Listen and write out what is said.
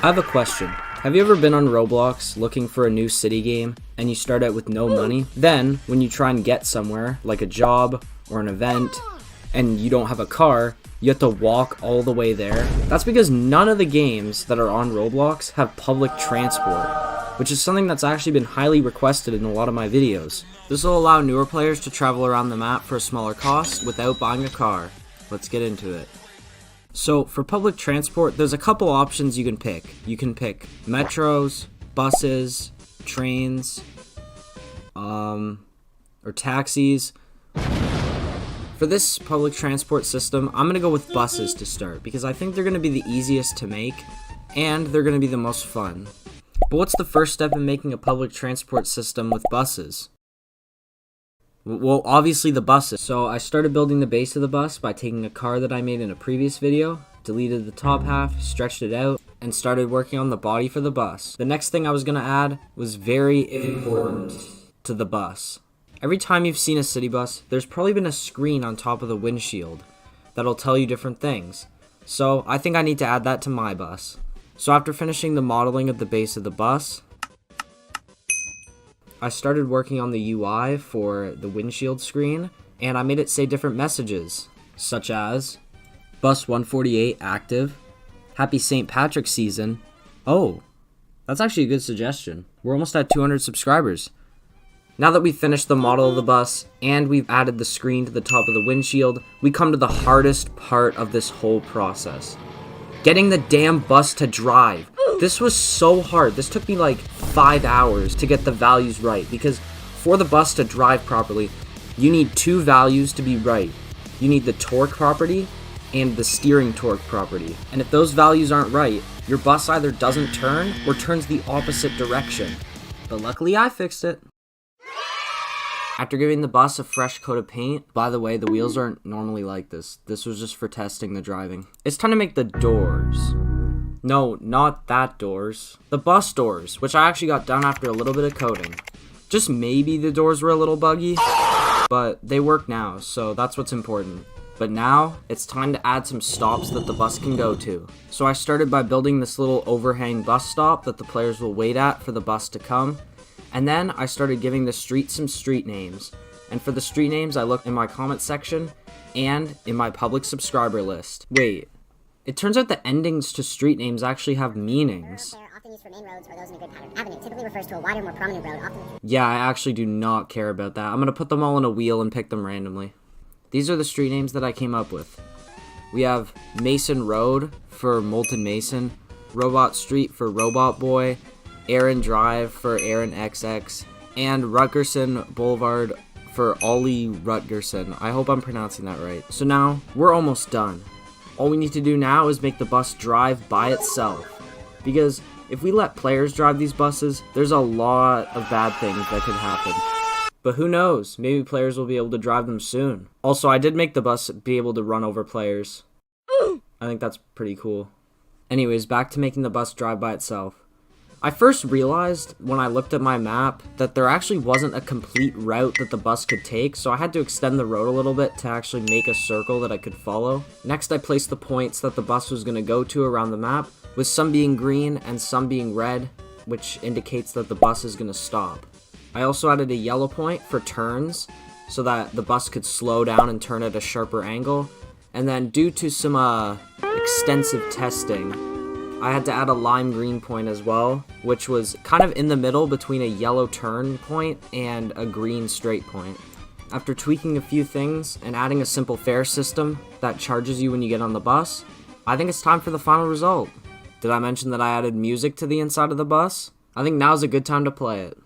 I have a question. Have you ever been on Roblox looking for a new city game and you start out with no money? Then, when you try and get somewhere, like a job or an event, and you don't have a car, you have to walk all the way there? That's because none of the games that are on Roblox have public transport, which is something that's actually been highly requested in a lot of my videos. This will allow newer players to travel around the map for a smaller cost without buying a car. Let's get into it. So for public transport, there's a couple options you can pick. You can pick metros, buses, trains, or taxis. For this public transport system, I'm going to go with buses to start because I think they're going to be the easiest to make and they're going to be the most fun. But what's the first step in making a public transport system with buses? Well, obviously the buses. So I started building the base of the bus by taking a car that I made in a previous video, deleted the top half, stretched it out, and started working on the body for the bus. The next thing I was going to add was very important to the bus. Every time you've seen a city bus, there's probably been a screen on top of the windshield that'll tell you different things. So I think I need to add that to my bus. So after finishing the modeling of the base of the bus, I started working on the UI for the windshield screen, and I made it say different messages, such as Bus 148 active, Happy St. Patrick's season. Oh, that's actually a good suggestion. We're almost at 200 subscribers. Now that we've finished the model of the bus, and we've added the screen to the top of the windshield, we come to the hardest part of this whole process. Getting the damn bus to drive. This was so hard. This took me like 5 hours to get the values right because for the bus to drive properly, you need two values to be right. You need the torque property and the steering torque property. And if those values aren't right, your bus either doesn't turn or turns the opposite direction. But luckily I fixed it. After giving the bus a fresh coat of paint, by the way, the wheels aren't normally like this. This was just for testing the driving. It's time to make the doors. No, not that doors. The bus doors, which I actually got done after a little bit of coding. Just maybe the doors were a little buggy, but they work now, so that's what's important. But now, it's time to add some stops that the bus can go to. So I started by building this little overhang bus stop that the players will wait at for the bus to come. And then I started giving the street some street names. And for the street names, I looked in my comment section and in my public subscriber list. Wait. It turns out the endings to street names actually have meanings. They're often used for main roads or those in a good pattern. Avenue typically refers to a wider, more prominent road. Yeah, I actually do not care about that. I'm going to put them all in a wheel and pick them randomly. These are the street names that I came up with. We have Mason Road for Molten Mason, Robot Street for Robot Boy, Aaron Drive for Aaron XX, and Rutgerson Boulevard for Ollie Rutgerson. I hope I'm pronouncing that right. So now, we're almost done. All we need to do now is make the bus drive by itself. Because if we let players drive these buses, there's a lot of bad things that could happen. But who knows, maybe players will be able to drive them soon. Also, I did make the bus be able to run over players. I think that's pretty cool. Anyways, back to making the bus drive by itself. I first realized when I looked at my map that there actually wasn't a complete route that the bus could take, so I had to extend the road a little bit to actually make a circle that I could follow. Next, I placed the points that the bus was going to go to around the map, with some being green and some being red, which indicates that the bus is going to stop. I also added a yellow point for turns, so that the bus could slow down and turn at a sharper angle. And then due to some extensive testing, I had to add a lime green point as well, which was kind of in the middle between a yellow turn point and a green straight point. After tweaking a few things and adding a simple fare system that charges you when you get on the bus, I think it's time for the final result. Did I mention that I added music to the inside of the bus? I think now's a good time to play it.